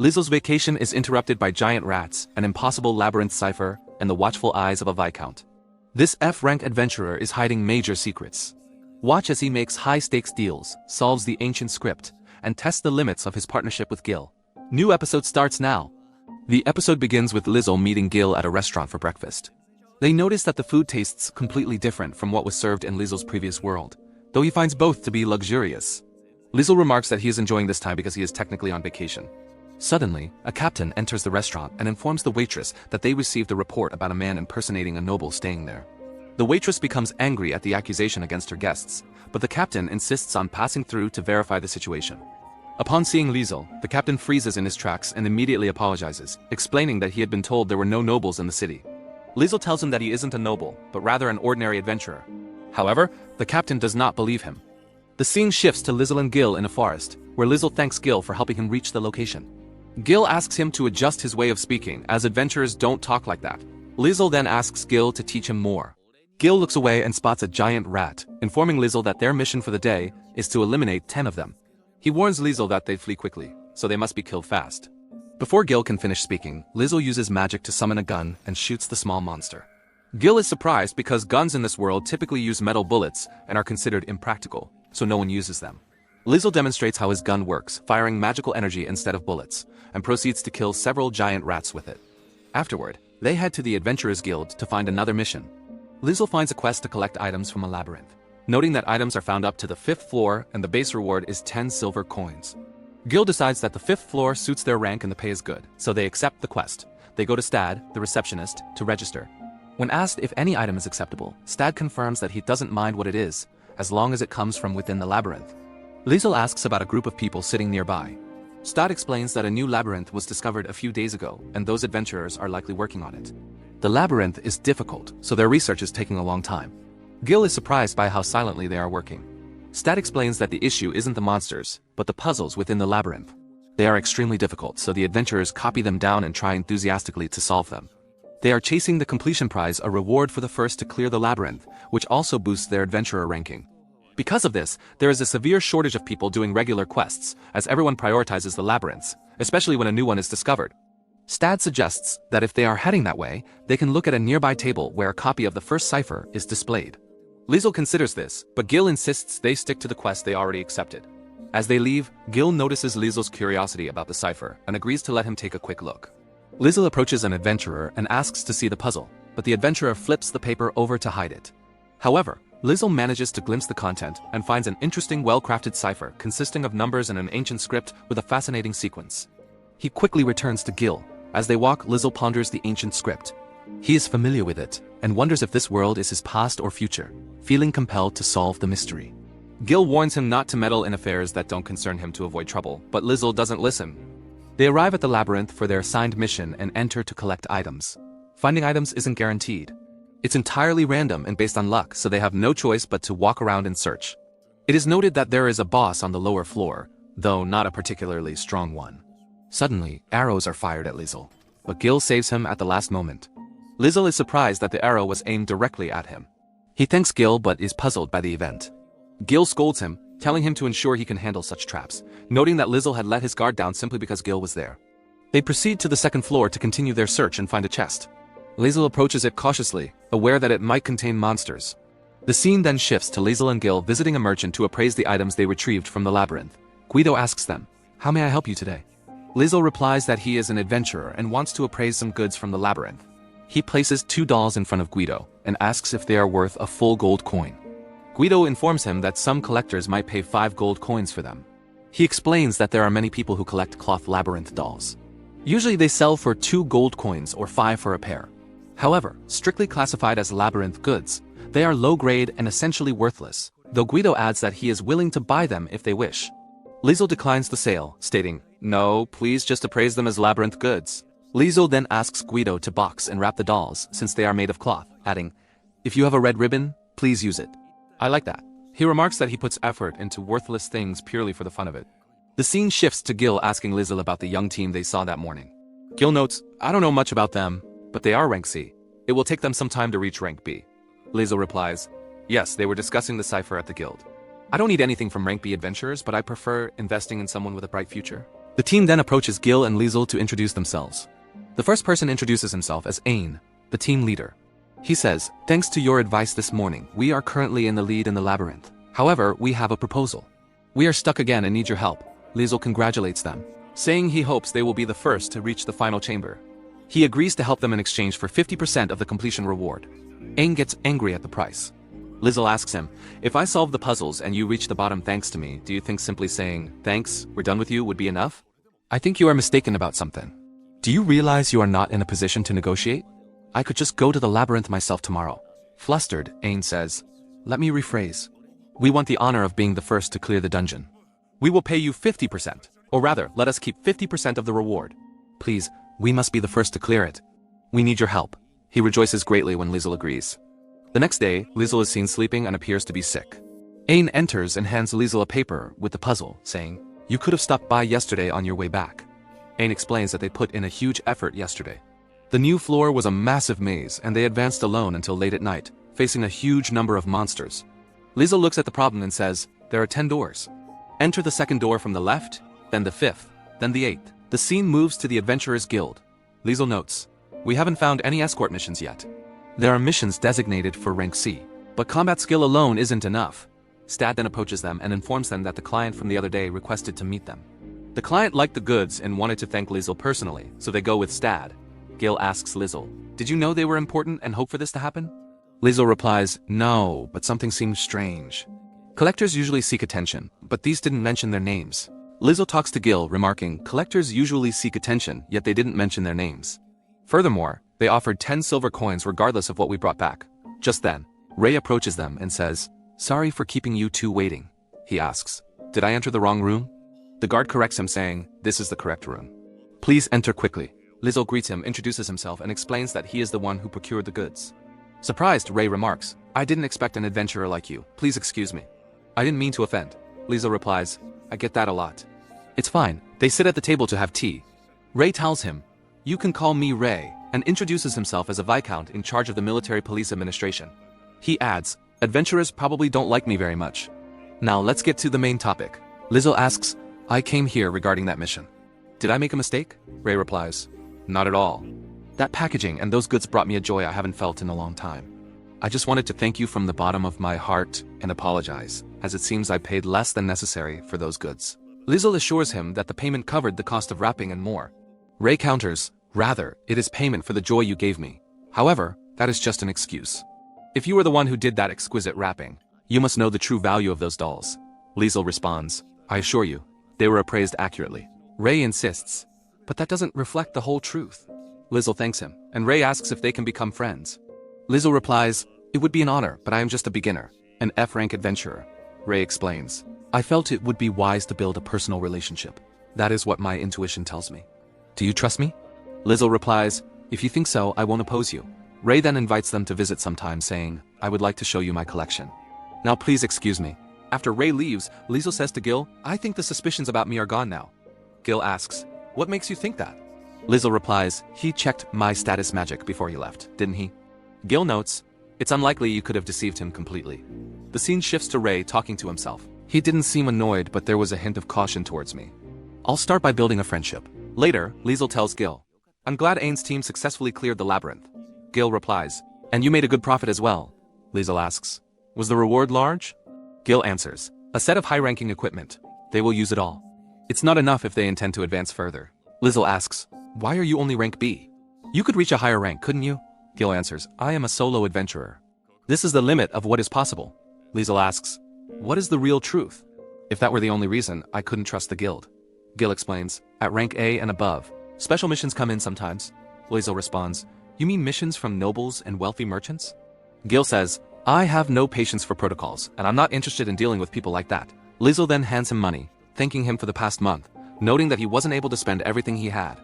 Lizel's vacation is interrupted by giant rats, an impossible labyrinth cipher, and the watchful eyes of a viscount. This F-rank adventurer is hiding major secrets. Watch as he makes high-stakes deals, solves the ancient script, and tests the limits of his partnership with Gil. New episode starts now. The episode begins with Lizel meeting Gil at a restaurant for breakfast. They notice that the food tastes completely different from what was served in Lizel's previous world, though he finds both to be luxurious. Lizel remarks that he is enjoying this time because he is technically on vacation. Suddenly, a captain enters the restaurant and informs the waitress that they received a report about a man impersonating a noble staying there. The waitress becomes angry at the accusation against her guests, but the captain insists on passing through to verify the situation. Upon seeing Lizel, the captain freezes in his tracks and immediately apologizes, explaining that he had been told there were no nobles in the city. Lizel tells him that he isn't a noble, but rather an ordinary adventurer. However, the captain does not believe him. The scene shifts to Lizel and Gil in a forest, where Lizel thanks Gil for helping him reach the location. Gil asks him to adjust his way of speaking, as adventurers don't talk like that. Lizel then asks Gil to teach him more. Gil looks away and spots a giant rat, informing Lizel that their mission for the day is to eliminate 10 of them. He warns Lizel that they flee quickly, so they must be killed fast. Before Gil can finish speaking, Lizel uses magic to summon a gun and shoots the small monster. Gil is surprised because guns in this world typically use metal bullets and are considered impractical, so no one uses them. Lizel demonstrates how his gun works, firing magical energy instead of bullets, and proceeds to kill several giant rats with it. Afterward, they head to the Adventurers Guild to find another mission. Lizel finds a quest to collect items from a labyrinth, noting that items are found up to the 5th floor and the base reward is 10 silver coins. Gil decides that the 5th floor suits their rank and the pay is good, so they accept the quest. They go to Stad, the receptionist, to register. When asked if any item is acceptable, Stad confirms that he doesn't mind what it is, as long as it comes from within the labyrinth. Lizel asks about a group of people sitting nearby. Stad explains that a new labyrinth was discovered a few days ago, and those adventurers are likely working on it. The labyrinth is difficult, so their research is taking a long time. Gil is surprised by how silently they are working. Stad explains that the issue isn't the monsters, but the puzzles within the labyrinth. They are extremely difficult, so the adventurers copy them down and try enthusiastically to solve them. They are chasing the completion prize, a reward for the first to clear the labyrinth, which also boosts their adventurer ranking. Because of this, there is a severe shortage of people doing regular quests, as everyone prioritizes the labyrinths, especially when a new one is discovered. Stad suggests that if they are heading that way, they can look at a nearby table where a copy of the first cipher is displayed. Lizel considers this, but Gil insists they stick to the quest they already accepted. As they leave, Gil notices Lizel's curiosity about the cipher and agrees to let him take a quick look. Lizel approaches an adventurer and asks to see the puzzle, but the adventurer flips the paper over to hide it. However, Lizel manages to glimpse the content and finds an interesting, well-crafted cipher consisting of numbers in an ancient script with a fascinating sequence. He quickly returns to Gil. As they walk, Lizel ponders the ancient script. He is familiar with it and wonders if this world is his past or future, feeling compelled to solve the mystery. Gil warns him not to meddle in affairs that don't concern him to avoid trouble, but Lizel doesn't listen. They arrive at the labyrinth for their assigned mission and enter to collect items. Finding items isn't guaranteed. It's entirely random and based on luck, so they have no choice but to walk around and search. It is noted that there is a boss on the lower floor, though not a particularly strong one. Suddenly, arrows are fired at Lizel, but Gil saves him at the last moment. Lizel is surprised that the arrow was aimed directly at him. He thanks Gil but is puzzled by the event. Gil scolds him, telling him to ensure he can handle such traps, noting that Lizel had let his guard down simply because Gil was there. They proceed to the 2nd floor to continue their search and find a chest. Lizel approaches it cautiously, aware that it might contain monsters. The scene then shifts to Lizel and Gil visiting a merchant to appraise the items they retrieved from the labyrinth. Guido asks them, "How may I help you today?" Lizel replies that he is an adventurer and wants to appraise some goods from the labyrinth. He places 2 dolls in front of Guido and asks if they are worth a full gold coin. Guido informs him that some collectors might pay 5 gold coins for them. He explains that there are many people who collect cloth labyrinth dolls. Usually they sell for 2 gold coins or 5 for a pair. However, strictly classified as labyrinth goods, they are low grade and essentially worthless, though Guido adds that he is willing to buy them if they wish. Lizel declines the sale, stating, "No, please just appraise them as labyrinth goods." Lizel then asks Guido to box and wrap the dolls since they are made of cloth, adding, "If you have a red ribbon, please use it." I like that. He remarks that he puts effort into worthless things purely for the fun of it. The scene shifts to Gil asking Lizel about the young team they saw that morning. Gil notes, "I don't know much about them, but they are rank C. It will take them some time to reach rank B." Lizel replies, "Yes, they were discussing the cipher at the guild. I don't need anything from rank B adventurers, but I prefer investing in someone with a bright future." The team then approaches Gil and Liesel to introduce themselves. The first person introduces himself as Ain, the team leader. He says, "Thanks to your advice this morning, we are currently in the lead in the labyrinth. However, we have a proposal. We are stuck again and need your help." Liesel congratulates them, saying he hopes they will be the first to reach the final chamber. He agrees to help them in exchange for 50% of the completion reward. Ain gets angry at the price. Liesel asks him, "If I solve the puzzles and you reach the bottom thanks to me, do you think simply saying, 'Thanks, we're done with you' would be enough?" "I think you are mistaken about something. Do you realize you are not in a position to negotiate? I could just go to the labyrinth myself tomorrow." Flustered, Ain says, "Let me rephrase. We want the honor of being the first to clear the dungeon. We will pay you 50%, or rather, let us keep 50% of the reward. Please, we must be the first to clear it. We need your help." He rejoices greatly when Liesel agrees. The next day, Liesel is seen sleeping and appears to be sick. Ain enters and hands Liesel a paper with the puzzle, saying, "You could have stopped by yesterday on your way back." Ain explains that they put in a huge effort yesterday. The new floor was a massive maze, and they advanced alone until late at night, facing a huge number of monsters. Liesel looks at the problem and says, "There are 10 doors. Enter the second door from the left, then the 5th, then the 8th. The scene moves to the Adventurers Guild. Liesel notes, "We haven't found any escort missions yet. There are missions designated for rank C, but combat skill alone isn't enough." Stad then approaches them and informs them that the client from the other day requested to meet them. The client liked the goods and wanted to thank Liesel personally, so they go with Stad. Gil asks Liesel, "Did you know they were important and hope for this to happen?" Liesel replies, "No, but something seems strange. Collectors usually seek attention, but these didn't mention their names." Liesel talks to Gil, remarking, "Collectors usually seek attention, yet they didn't mention their names. Furthermore, they offered 10 silver coins regardless of what we brought back." Just then, Ray approaches them and says, "Sorry for keeping you two waiting." He asks, "Did I enter the wrong room?" The guard corrects him, saying, "This is the correct room. Please enter quickly." Liesel greets him, introduces himself, and explains that he is the one who procured the goods. Surprised, Ray remarks, "I didn't expect an adventurer like you. Please excuse me." "I didn't mean to offend." Liesel replies, "I get that a lot." "It's fine." They sit at the table to have tea. Ray tells him, "You can call me Ray," and introduces himself as a Viscount in charge of the military police administration. He adds, "Adventurers probably don't like me very much." Now let's get to the main topic. Liesel asks, "I came here regarding that mission. Did I make a mistake?" Ray replies, "Not at all. That packaging and those goods brought me a joy I haven't felt in a long time. I just wanted to thank you from the bottom of my heart and apologize, as it seems I paid less than necessary for those goods." Liesel assures him that the payment covered the cost of wrapping and more. Ray counters, "Rather, it is payment for the joy you gave me. However, that is just an excuse. If you were the one who did that exquisite wrapping, you must know the true value of those dolls." Liesel responds, "I assure you, they were appraised accurately." Ray insists, "But that doesn't reflect the whole truth." Liesel thanks him, and Ray asks if they can become friends. Liesel replies, "It would be an honor, but I am just a beginner, an F-rank adventurer." Ray explains, "I felt it would be wise to build a personal relationship. That is what my intuition tells me. Do you trust me?" Liesel replies, "If you think so, I won't oppose you." Ray then invites them to visit sometime, saying, "I would like to show you my collection. Now please excuse me." After Ray leaves, Liesel says to Gil, "I think the suspicions about me are gone now." Gil asks, "What makes you think that?" Liesel replies, "He checked my status magic before he left, didn't he?" Gil notes, "It's unlikely you could have deceived him completely." The scene shifts to Ray talking to himself. "He didn't seem annoyed, but there was a hint of caution towards me. I'll start by building a friendship." Later, Liesel tells Gil, "I'm glad Ain's team successfully cleared the labyrinth." Gil replies, "And you made a good profit as well." Liesel asks, "Was the reward large?" Gil answers, "A set of high-ranking equipment. They will use it all. It's not enough if they intend to advance further." Liesel asks, "Why are you only rank B? You could reach a higher rank, couldn't you?" Gil answers, "I am a solo adventurer. This is the limit of what is possible." Liesel asks, "What is the real truth?" "If that were the only reason, I couldn't trust the guild." Gil explains, "At rank A and above, special missions come in sometimes." Liesel responds, "You mean missions from nobles and wealthy merchants?" Gil says, "I have no patience for protocols, and I'm not interested in dealing with people like that." Liesel then hands him money, thanking him for the past month, noting that he wasn't able to spend everything he had.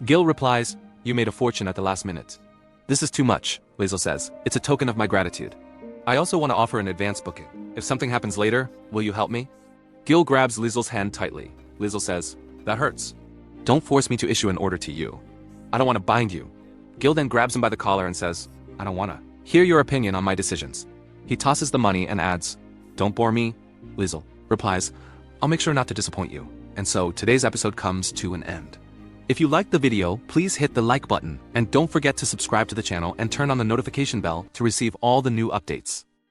Gil replies, "You made a fortune at the last minute." "This is too much," Liesel says. "It's a token of my gratitude. I also want to offer an advance booking. If something happens later, will you help me?" Gil grabs Liesel's hand tightly. Liesel says, "That hurts. Don't force me to issue an order to you. I don't want to bind you." Gil then grabs him by the collar and says, "I don't want to hear your opinion on my decisions." He tosses the money and adds, "Don't bore me." Liesel replies, "I'll make sure not to disappoint you." and so today's episode comes to an end. If you liked the video, please hit the like button, and don't forget to subscribe to the channel and turn on the notification bell to receive all the new updates.